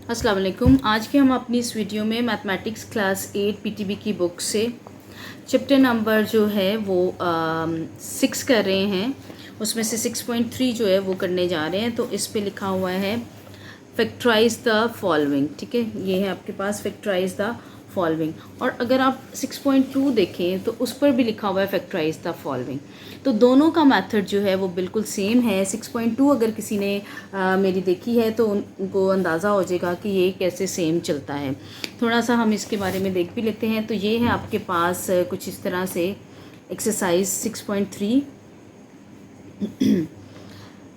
अस्सलाम वालेकुम। आज के हम अपनी इस वीडियो में मैथमेटिक्स क्लास 8 पीटीबी की बुक से चैप्टर नंबर जो है वो 6 कर रहे हैं। उसमें से 6.3 जो है वो करने जा रहे हैं। तो इस पे लिखा हुआ है फैक्टराइज द फॉलोइंग। ठीक है, ये है आपके पास फैक्टराइज द फॉलोइंग। और अगर आप 6.2 देखें तो उस पर भी लिखा हुआ है फैक्टराइज द फॉलोइंग। तो दोनों का मेथड जो है वो बिल्कुल सेम है। 6.2 अगर किसी ने मेरी देखी है तो उनको अंदाज़ा हो जाएगा कि ये कैसे सेम चलता है। थोड़ा सा हम इसके बारे में देख भी लेते हैं। तो ये है आपके पास कुछ इस तरह से एक्सरसाइज 6.3।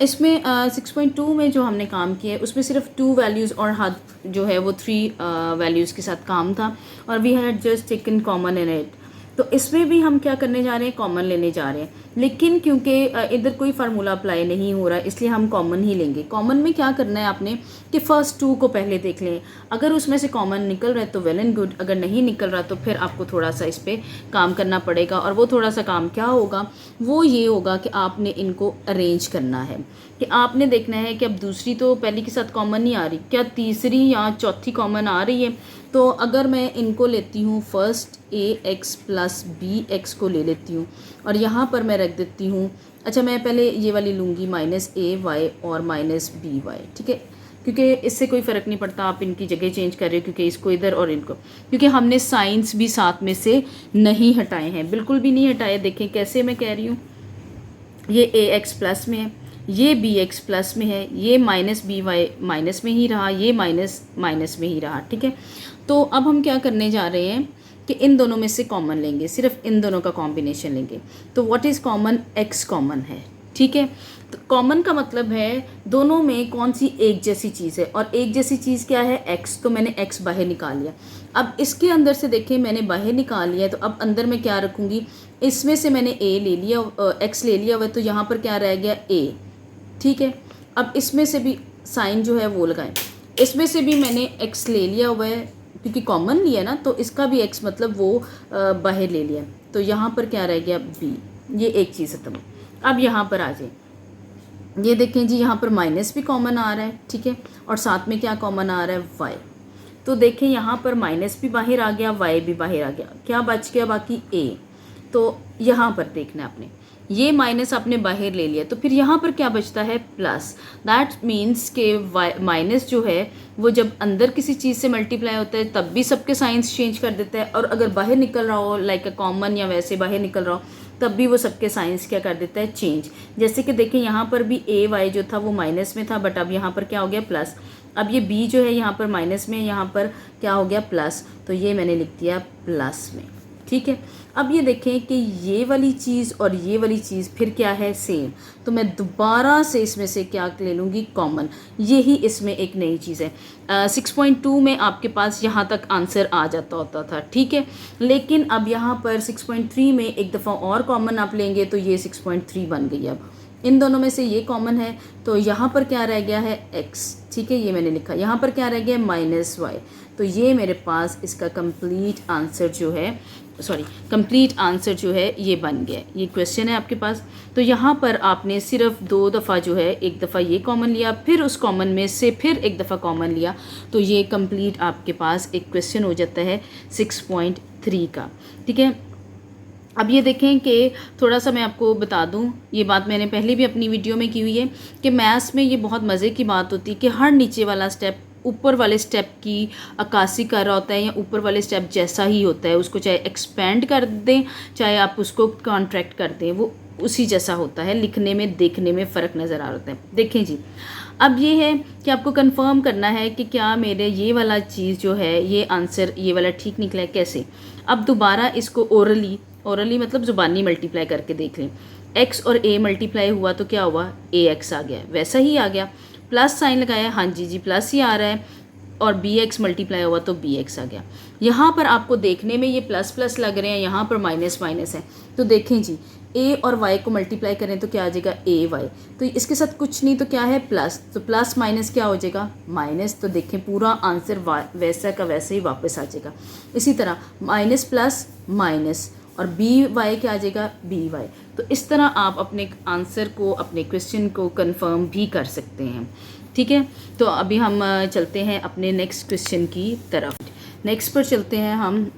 इसमें 6.2 में जो हमने काम किया है उसमें सिर्फ 2 वैल्यूज़ और हद जो है वो 3 वैल्यूज़ के साथ काम था और we had just taken common in it. तो इसमें भी हम क्या करने जा रहे हैं, कॉमन लेने जा रहे हैं। लेकिन क्योंकि इधर कोई फार्मूला अप्लाई नहीं हो रहा इसलिए हम कॉमन ही लेंगे। कॉमन में क्या करना है आपने कि फ़र्स्ट 2 को पहले देख लें। अगर उसमें से कॉमन निकल रहा है तो वेल एंड गुड, अगर नहीं निकल रहा तो फिर आपको थोड़ा सा इस पर काम करना पड़ेगा। और वो थोड़ा सा काम क्या होगा, वो ये होगा कि आपने इनको अरेंज करना है कि आपने देखना है कि अब दूसरी तो पहली के साथ कॉमन नहीं आ रही, क्या तीसरी या चौथी कॉमन आ रही है। तो अगर मैं इनको लेती हूँ, first ax plus B X को ले लेती हूँ और यहाँ पर मैं रख देती हूँ, अच्छा मैं पहले ये वाली लूँगी माइनस ए वाई और माइनस बी वाई। ठीक है, क्योंकि इससे कोई फ़र्क नहीं पड़ता आप इनकी जगह चेंज कर रहे हो, क्योंकि इसको इधर और इनको, क्योंकि हमने साइंस भी साथ में से नहीं हटाए हैं, बिल्कुल भी नहीं हटाए। देखें कैसे मैं कह रही हूँ, ये ए एक्स प्लस में है, ये बी एक्स प्लस में है, ये माइनस बी वाई माइनस में ही रहा, ये माइनस माइनस में ही रहा। ठीक है, तो अब हम क्या करने जा रहे हैं कि इन दोनों में से कॉमन लेंगे, सिर्फ इन दोनों का कॉम्बिनेशन लेंगे। तो what is common, x common है। ठीक है, तो कॉमन का मतलब है दोनों में कौन सी एक जैसी चीज़ है, और एक जैसी चीज़ क्या है, एक्स। तो मैंने एक्स बाहर निकाल लिया। अब इसके अंदर से देखें मैंने बाहर निकाल लिया, तो अब अंदर मैं क्या रखूँगी, इसमें से मैंने ए ले लिया, एक्स ले लिया हुआ, तो यहाँ पर क्या रह गया, ए। ठीक है, अब इसमें से भी साइन जो है वो लगाएं, इसमें से भी मैंने एक्स ले लिया हुआ है क्योंकि कॉमन लिया ना, तो इसका भी एक्स मतलब वो बाहर ले लिया, तो यहाँ पर क्या रह गया, बी। ये एक चीज़ खत्म। अब यहाँ पर आ जाए, ये देखें जी, यहाँ पर माइनस भी कॉमन आ रहा है। ठीक है, और साथ में क्या कॉमन आ रहा है, वाई। तो देखें यहाँ पर माइनस भी बाहर आ गया, वाई भी बाहर आ गया, क्या बच गया बाकी, ए। तो यहाँ पर देखना आपने, ये माइनस आपने बाहर ले लिया, तो फिर यहाँ पर क्या बचता है, प्लस। दैट मीन्स के माइनस जो है वो जब अंदर किसी चीज़ से मल्टीप्लाई होता है तब भी सबके साइंस चेंज कर देता है, और अगर बाहर निकल रहा हो लाइक अ कॉमन या वैसे बाहर निकल रहा हो तब भी वो सबके साइंस क्या कर देता है, चेंज। जैसे कि देखें यहाँ पर भी ए वाई जो था वो माइनस में था, बट अब यहाँ पर क्या हो गया, प्लस। अब ये बी जो है यहाँ पर माइनस में, यहाँ पर क्या हो गया, प्लस। तो ये मैंने लिख दिया प्लस में। ठीक है, अब ये देखें कि ये वाली चीज़ और ये वाली चीज़ फिर क्या है, सेम। तो मैं दोबारा से इसमें से क्या ले लूँगी, कॉमन। यही इसमें एक नई चीज़ है। 6.2 में आपके पास यहाँ तक आंसर आ जाता होता था। ठीक है, लेकिन अब यहाँ पर 6.3 में एक दफ़ा और कॉमन आप लेंगे तो ये 6.3 बन गई। अब इन दोनों में से ये कॉमन है, तो यहाँ पर क्या रह गया है, x। ठीक है, ये मैंने लिखा। यहाँ पर क्या रह गया, माइनस वाई। तो ये मेरे पास इसका कंप्लीट आंसर जो है, कंप्लीट आंसर जो है ये बन गया। ये क्वेश्चन है आपके पास। तो यहाँ पर आपने सिर्फ 2 दफ़ा जो है, एक दफ़ा ये कॉमन लिया, फिर उस कॉमन में से फिर एक दफ़ा कॉमन लिया, तो ये कंप्लीट आपके पास एक क्वेश्चन हो जाता है 6.3 का। ठीक है, अब ये देखें कि थोड़ा सा मैं आपको बता दूं, ये बात मैंने पहले भी अपनी वीडियो में की हुई है कि मैथ्स में ये बहुत मज़े की बात होती है कि हर नीचे वाला स्टेप ऊपर वाले स्टेप की अक्कासी कर रहा होता है, या ऊपर वाले स्टेप जैसा ही होता है। उसको चाहे एक्सपेंड कर दें चाहे आप उसको कॉन्ट्रैक्ट कर दें, वो उसी जैसा होता है। लिखने में देखने में फ़र्क नज़र आ रहा है। देखें जी, अब ये है कि आपको कंफर्म करना है कि क्या मेरे ये वाला चीज़ जो है, ये आंसर ये वाला ठीक निकला है। कैसे, अब दोबारा इसको ओरली मतलब ज़ुबानी मल्टीप्लाई करके देख लें। एक्स और ए मल्टीप्लाई हुआ तो क्या हुआ, ए एक्स आ गया, वैसा ही आ गया। प्लस साइन लगाया, हाँ जी जी प्लस ही आ रहा है, और बी एक्स मल्टीप्लाई हुआ तो बी एक्स आ गया। यहाँ पर आपको देखने में ये प्लस प्लस लग रहे हैं, यहाँ पर माइनस माइनस है। तो देखें जी, ए और वाई को मल्टीप्लाई करें तो क्या आ जाएगा, ए वाई। तो इसके साथ कुछ नहीं तो क्या है, प्लस। तो प्लस माइनस क्या हो जाएगा, माइनस। तो देखें पूरा आंसर वैसा का वैसे ही वापस आ जाएगा। इसी तरह माइनस प्लस माइनस, और बी वाई क्या आ जाएगा, बी वाई। तो तो इस तरह आप अपने आंसर को, अपने क्वेश्चन को कंफर्म भी कर सकते हैं। ठीक है, तो अभी हम चलते हैं अपने नेक्स्ट क्वेश्चन की तरफ। नेक्स्ट पर चलते हैं हम।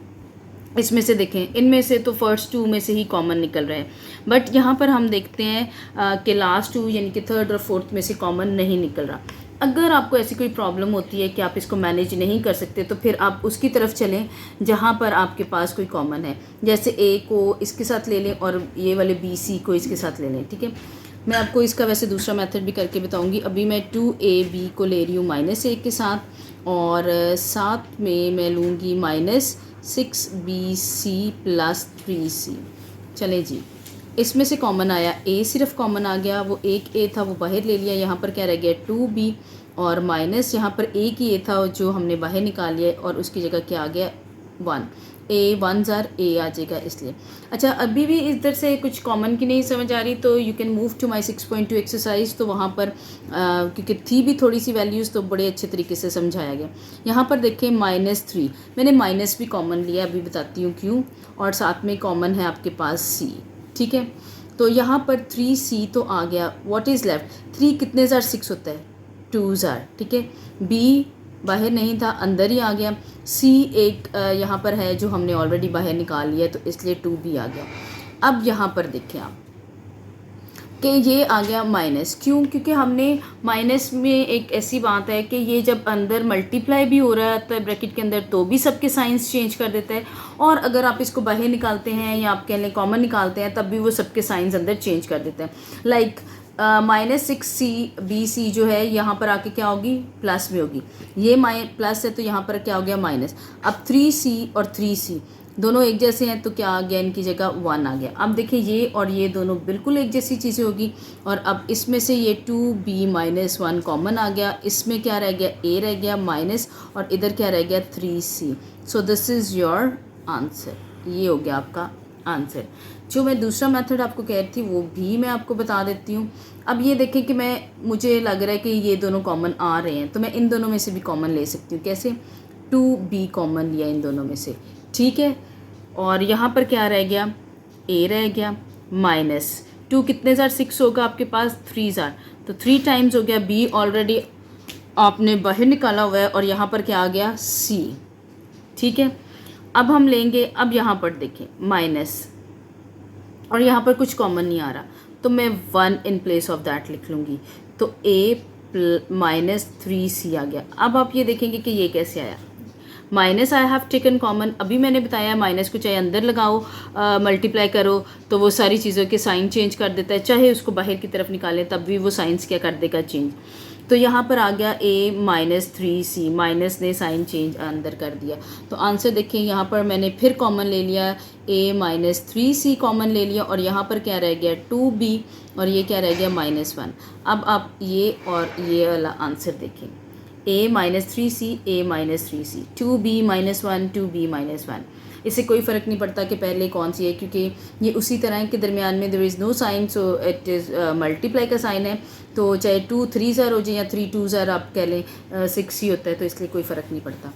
इसमें से देखें, इनमें से तो फर्स्ट टू में से ही कॉमन निकल रहे हैं, बट यहाँ पर हम देखते हैं कि लास्ट टू यानी कि थर्ड और फोर्थ में से कॉमन नहीं निकल रहा। अगर आपको ऐसी कोई प्रॉब्लम होती है कि आप इसको मैनेज नहीं कर सकते, तो फिर आप उसकी तरफ चलें जहाँ पर आपके पास कोई कॉमन है। जैसे ए को इसके साथ ले लें और ये वाले बी सी को इसके साथ ले लें। ठीक है, मैं आपको इसका वैसे दूसरा मेथड भी करके बताऊंगी। अभी मैं 2ab को ले रही हूँ -1 के साथ, और साथ में मैं लूँगी -6bc + 3c। चलें जी, इसमें से कॉमन आया a, सिर्फ कॉमन आ गया, वो एक a था वो बाहर ले लिया। यहाँ पर क्या रह गया 2b, और माइनस यहाँ पर एक ही a था जो हमने बाहर निकाल लिया, और उसकी जगह क्या आ गया 1। a 1 ज़ार a आ जाएगा इसलिए। अच्छा, अभी भी इधर से कुछ कॉमन की नहीं समझ आ रही तो you can move to my 6.2 exercise. तो वहाँ पर क्योंकि थी भी थोड़ी सी वैल्यूज़, तो बड़े अच्छे तरीके से समझाया गया। यहाँ पर देखें -3, मैंने माइनस भी कॉमन लिया, अभी बताती हूँ क्यों। और साथ में कॉमन है आपके पास c। ठीक है, तो यहाँ पर 3c तो आ गया। व्हाट इज़ लेफ्ट, 3 कितने ज़ार 6 होता है, 2 ज़ार। ठीक है, b बाहर नहीं था, अंदर ही आ गया। c एक यहाँ पर है जो हमने ऑलरेडी बाहर निकाल लिया, तो इसलिए 2b आ गया। अब यहाँ पर देखें आप कि ये आ गया माइनस। क्यों? क्योंकि हमने माइनस में एक ऐसी बात है कि ये जब अंदर मल्टीप्लाई भी हो रहा है तो ब्रैकेट के अंदर, तो भी सबके साइंस चेंज कर देता है। और अगर आप इसको बाहर निकालते हैं या आप कह लें कॉमन निकालते हैं, तब भी वो सबके साइंस अंदर चेंज कर देते हैं। लाइक -6cbc जो है यहाँ पर आके क्या होगी, प्लस में होगी। ये प्लस है तो यहाँ पर क्या हो गया माइनस। अब 3c और 3c दोनों एक जैसे हैं, तो क्या आ गया, इनकी जगह 1 आ गया। अब देखिए ये और ये दोनों बिल्कुल एक जैसी चीज़ें होगी। और अब इसमें से ये 2b - 1 कॉमन आ गया। इसमें क्या रह गया, a रह गया माइनस, और इधर क्या रह गया 3c। So this is your answer. ये हो गया आपका आंसर। जो मैं दूसरा मेथड आपको कह रही थी वो भी मैं आपको बता देती हूँ। अब ये देखें कि मुझे लग रहा है कि ये दोनों कॉमन आ रहे हैं, तो मैं इन दोनों में से भी कॉमन ले सकती हूँ। कैसे, 2b कॉमन लिया इन दोनों में से। ठीक है, और यहाँ पर क्या रह गया, a रह गया माइनस 2 कितने ज़ार 6 होगा आपके पास, 3 ज़ार, तो 3 टाइम्स हो गया। b ऑलरेडी आपने बाहर निकाला हुआ है, और यहाँ पर क्या आ गया c। ठीक है, अब हम लेंगे, अब यहाँ पर देखें माइनस, और यहाँ पर कुछ कॉमन नहीं आ रहा, तो मैं 1 इन प्लेस ऑफ दैट लिख लूँगी। तो a -3c आ गया। अब आप ये देखेंगे कि ये कैसे आया, minus I have taken common. अभी मैंने बताया माइनस को चाहे अंदर लगाओ, मल्टीप्लाई करो, तो वो सारी चीज़ों के साइन चेंज कर देता है। चाहे उसको बाहर की तरफ निकालें तब भी वो साइंस क्या कर देगा, चेंज। तो यहाँ पर आ गया a -3c, माइनस ने साइन चेंज अंदर कर दिया। तो आंसर देखिए, यहाँ पर मैंने फिर कॉमन ले लिया, a -3c कॉमन ले लिया, और यहाँ पर क्या रह गया 2b, और ये क्या रह गया -1। अब आप ये और ये वाला आंसर देखें, a -3c, a -3c, 2b -1, 2b -1। इससे कोई फ़र्क नहीं पड़ता कि पहले कौन सी है, क्योंकि ये उसी तरह के दरमियान में there is no sign, so it is multiply का साइन है। तो चाहे 2 3 ज़ार हो जाए या 3 2 ज़ार आप कह लें, 6 ही होता है, तो इसलिए कोई फ़र्क नहीं पड़ता।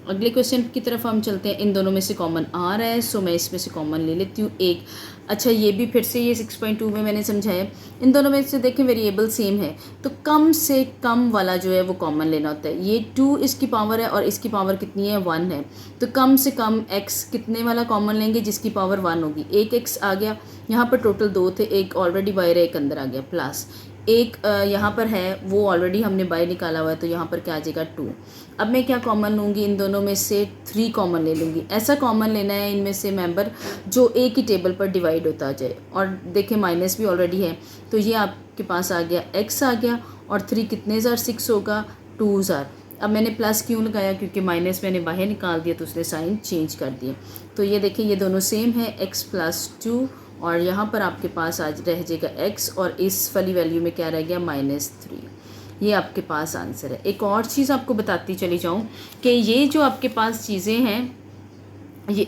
अगले क्वेश्चन की तरफ हम चलते हैं। इन दोनों में से कॉमन आ रहा है, सो मैं इसमें से कॉमन ले लेती हूँ एक। अच्छा, ये भी फिर से ये 6.2 में मैंने समझाया, इन दोनों में से देखें वेरिएबल सेम है, तो कम से कम वाला जो है वो कॉमन लेना होता है। ये 2 इसकी पावर है और इसकी पावर कितनी है, 1 है, तो कम से कम x कितने वाला कॉमन लेंगे, जिसकी पावर 1 होगी। एक x आ गया, यहाँ पर टोटल 2 थे, एक ऑलरेडी बाहर है, एक अंदर आ गया, प्लस एक यहाँ पर है, वो ऑलरेडी हमने बाहर निकाला हुआ है, तो यहाँ पर क्या आ जाएगा 2। अब मैं क्या कॉमन लूँगी, इन दोनों में से 3 कॉमन ले लूँगी। ऐसा कॉमन लेना है इनमें से मेंबर जो एक ही टेबल पर डिवाइड होता जाए। और देखें माइनस भी ऑलरेडी है, तो ये आपके पास आ गया x आ गया, और 3 कितने ज़ार 6 होगा, 2 ज़ार। अब मैंने प्लस क्यों लगाया, क्योंकि माइनस मैंने बाहर निकाल दिया, तो उसने साइन चेंज कर दिया। तो ये देखें ये दोनों सेम है, x + 2, और यहाँ पर आपके पास आज रह जाएगा x, और इस वाली वैल्यू में क्या रह गया -3। ये आपके पास आंसर है। एक और चीज़ आपको बताती चली जाऊँ कि ये जो आपके पास चीज़ें हैं, ये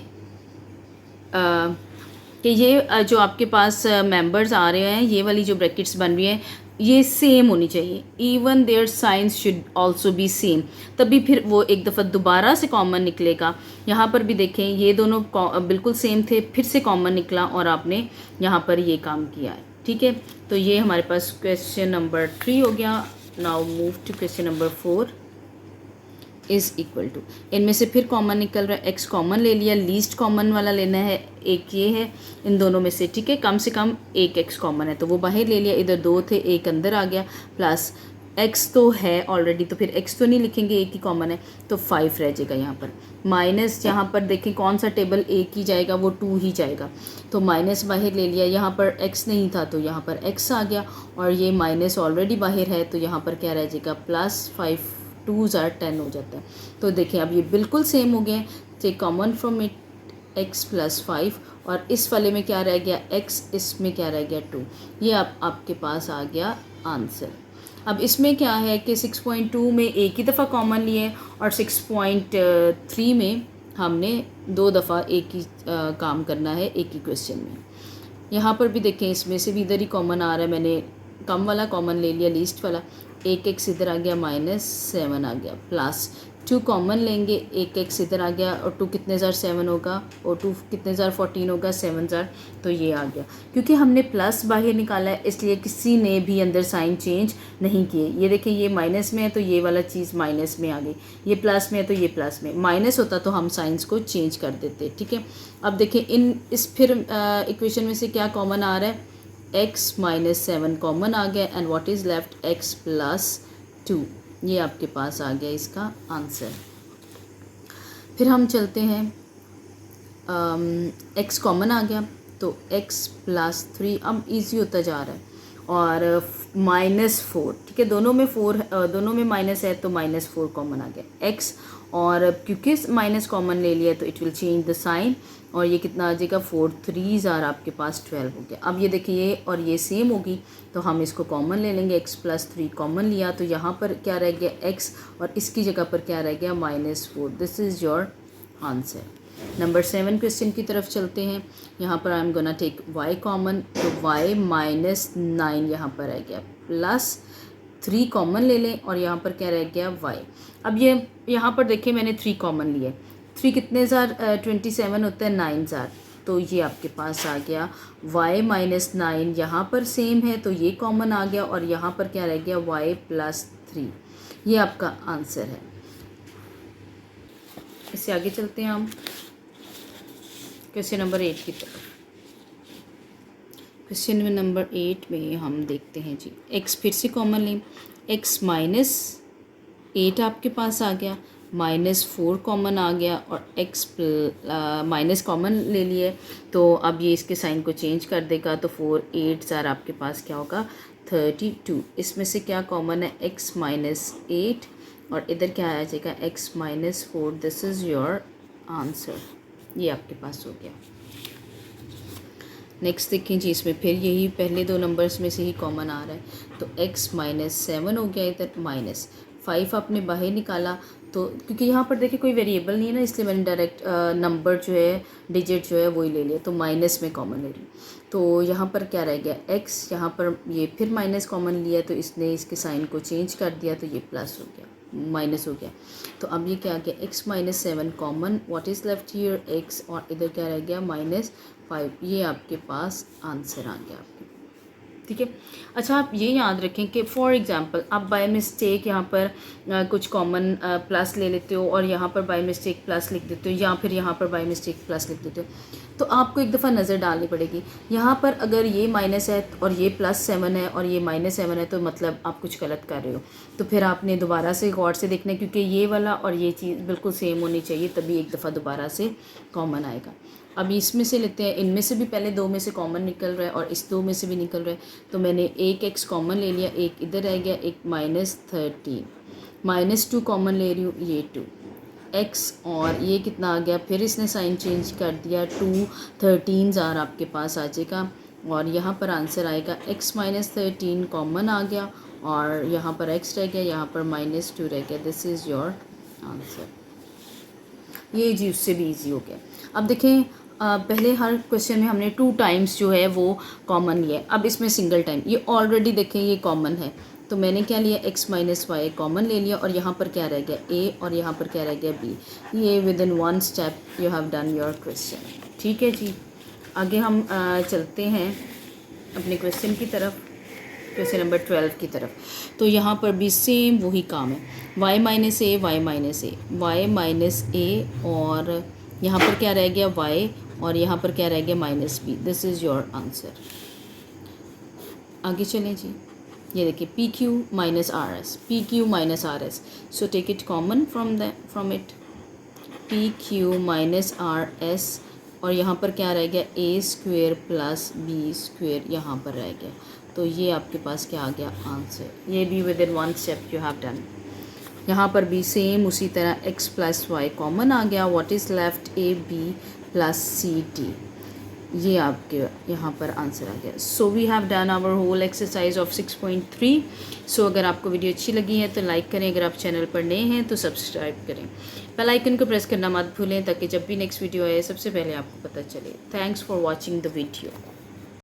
जो आपके पास मेंबर्स आ रहे हैं, ये वाली जो ब्रैकेट्स बन रही हैं, ये सेम होनी चाहिए, even their signs should also be same, तभी फिर वो एक दफ़ा दोबारा से कॉमन निकलेगा। यहाँ पर भी देखें ये दोनों बिल्कुल सेम थे, फिर से कॉमन निकला और आपने यहाँ पर ये काम किया है। ठीक है, तो ये हमारे पास क्वेश्चन नंबर 3 हो गया। Now move to question number 4 is equal to, इनमें से फिर कॉमन निकल रहा है, एक्स कॉमन ले लिया, लीस्ट कॉमन वाला लेना है, एक ये है इन दोनों में से। ठीक है, कम से कम एक एक्स कॉमन है तो वो बाहर ले लिया, इधर 2 थे एक अंदर आ गया, प्लस एक्स तो है ऑलरेडी तो फिर एक्स तो नहीं लिखेंगे, एक ही कॉमन है तो 5 रह जाएगा यहाँ पर। माइनस यहाँ पर देखें कौन सा टेबल एक ही जाएगा, वो 2 ही जाएगा, तो माइनस बाहर ले लिया, यहाँ पर एक्स नहीं था तो यहाँ पर एक्स आ गया, और ये माइनस ऑलरेडी बाहर है तो यहाँ पर क्या रह जाएगा, प्लस 5 2s are 10 हो जाता है। तो देखें अब ये बिल्कुल सेम हो गए, take common from it X plus 5, और इस वाले में क्या रह गया एक्स, इसमें क्या रह गया 2, ये आपके पास आ गया आंसर। अब इसमें क्या है कि 6.2 में एक ही दफ़ा कॉमन लिए और 6.3 में हमने 2 दफ़ा एक ही काम करना है एक ही क्वेश्चन में। यहाँ पर भी देखें इसमें से भी इधर ही कॉमन आ रहा है, मैंने कम वाला कॉमन ले लिया, लीस्ट वाला, एक एक्स इधर आ गया, -7 आ गया, प्लस 2 कॉमन लेंगे, एक एक्स इधर आ गया, और 2 कितने ज़ार 7 होगा, और 2 कितने ज़ार 14 होगा, 7 ज़ार, तो ये आ गया। क्योंकि हमने प्लस बाहर निकाला है इसलिए किसी ने भी अंदर साइन चेंज नहीं किए। ये देखें ये माइनस में है तो ये वाला चीज़ माइनस में आ गई, ये प्लस में है तो ये प्लस में, माइनस होता तो हम साइंस को चेंज कर देते। ठीक है, अब देखें इस फिर इक्वेशन में से क्या कॉमन आ रहा है, x -7 कॉमन आ गया, and what is left x + 2, ये आपके पास आ गया इसका आंसर। फिर हम चलते हैं, x कॉमन आ गया तो x + 3 अब इजी होता जा रहा है, और -4, ठीक है दोनों में 4 दोनों में माइनस है तो -4 कॉमन आ गया x, और क्योंकि माइनस कॉमन ले लिया तो it will change the sign, और ये कितना आ जाएगा 4 3s are आपके पास 12 हो गया। अब ये देखिए ये और ये सेम होगी तो हम इसको कॉमन ले लेंगे, x + 3 कॉमन लिया तो यहाँ पर क्या रह गया x, और इसकी जगह पर क्या रह गया -4, this is your answer. Number 7 question की तरफ चलते हैं। यहाँ पर I am gonna take y common, तो y -9 यहाँ पर रह गया, प्लस 3 कॉमन ले लें और यहाँ पर क्या रह गया y। अब ये यहाँ पर देखिए मैंने 3 कॉमन लिए, 3 कितने ज़ार 27 होता है, 9 ज़ार, तो ये आपके पास आ गया y -9, यहाँ पर सेम है तो ये कॉमन आ गया, और यहाँ पर क्या रह गया y + 3, ये आपका आंसर है। इससे आगे चलते हैं हम क्वेश्चन नंबर 8 की तरफ। क्वेश्चन नंबर 8 में हम देखते हैं जी, x फिर से कॉमन लें, x -8 आपके पास आ गया, -4 कॉमन आ गया, और x माइनस कॉमन ले लिए तो अब ये इसके साइन को चेंज कर देगा, तो 4 8 ज़ार आपके पास क्या होगा 32। इसमें से क्या कॉमन है x -8, और इधर क्या आ जाएगा x -4, this is your answer, ये आपके पास हो गया। नेक्स्ट देखें जी, इसमें फिर यही पहले 2 नंबर्स में से ही कॉमन आ रहा है, तो x -7 हो गया, इधर -5 आपने बाहर निकाला, तो क्योंकि यहाँ पर देखिए कोई वेरिएबल नहीं है ना, इसलिए मैंने डायरेक्ट नंबर जो है डिजिट जो है वही ले लिया, तो माइनस में कॉमन ले ली, तो यहाँ पर क्या रह गया x, यहाँ पर ये फिर माइनस कॉमन लिया तो इसने इसके साइन को चेंज कर दिया तो ये प्लस हो गया, माइनस हो गया। तो अब ये क्या आ गया x -7 common, what is left here x, और इधर क्या रह गया -5, ये आपके पास आंसर आ गया आपके। ठीक है, अच्छा आप ये याद रखें कि फॉर एग्जांपल आप बाय मिस्टेक यहाँ पर कुछ कॉमन प्लस ले लेते हो और यहाँ पर बाय मिस्टेक प्लस लिख देते हो, या फिर यहाँ पर बाय मिस्टेक प्लस लिख देते हो, तो आपको एक दफ़ा नज़र डालनी पड़ेगी। यहाँ पर अगर ये माइनस है और ये +7 है और ये -7 है तो मतलब आप कुछ गलत कर रहे हो, तो फिर आपने दोबारा से गौर से देखना है, क्योंकि ये वाला और ये चीज़ बिल्कुल सेम होनी चाहिए, तभी एक दफ़ा दोबारा से कॉमन आएगा। अब इसमें से लेते हैं, इनमें से भी पहले 2 में से कॉमन निकल रहा है और इस 2 में से भी निकल रहा है, तो मैंने एक x कॉमन ले लिया, एक इधर रह गया, एक -13, -2 कॉमन ले रही हूँ, ये 2 x, और ये कितना आ गया, फिर इसने साइन चेंज कर दिया, 2 13 ज़ार आपके पास आ जाएगा, और यहाँ पर आंसर आएगा x -13 कॉमन आ गया, और यहाँ पर x रह गया, यहाँ पर -2 रह गया, दिस इज़ योर आंसर। ये जी उससे भी ईजी हो गया। अब देखें पहले हर क्वेश्चन में हमने 2 टाइम्स जो है वो कॉमन लिया है, अब इसमें सिंगल टाइम, ये ऑलरेडी देखें ये कॉमन है, तो मैंने क्या लिया x माइनस वाई कॉमन ले लिया और यहाँ पर क्या रह गया a और यहाँ पर क्या रह गया b। ये with in 1 step you have done your question. ठीक है जी, आगे हम चलते हैं अपने क्वेश्चन की तरफ, क्वेश्चन नंबर 12 की तरफ। तो यहाँ पर भी सेम वही काम है, y माइनस ए वाई माइनस ए, वाई माइनस ए, और यहाँ पर क्या रह गया y और यहाँ पर क्या रह गया minus B. This is your answer. आगे चलें जी, ये देखिए P Q minus R S, P Q minus R S, so take it common from it, P Q minus R S, और यहाँ पर क्या रह गया A square plus B square, यहाँ पर रह गया। तो ये आपके पास क्या आ गया आंसर। ये भी within 1 step you have done. यहाँ पर भी सेम उसी तरह x प्लस वाई कॉमन आ गया, what is left A B plus C D, ये आपके यहाँ पर आंसर आ गया। So we have done our whole exercise of 6.3। सो अगर आपको वीडियो अच्छी लगी है तो लाइक करें, अगर आप चैनल पर नए हैं तो सब्सक्राइब करें, बेल आइकन को प्रेस करना मत भूलें ताकि जब भी नेक्स्ट वीडियो आए सबसे पहले आपको पता चले। Thanks for watching the video.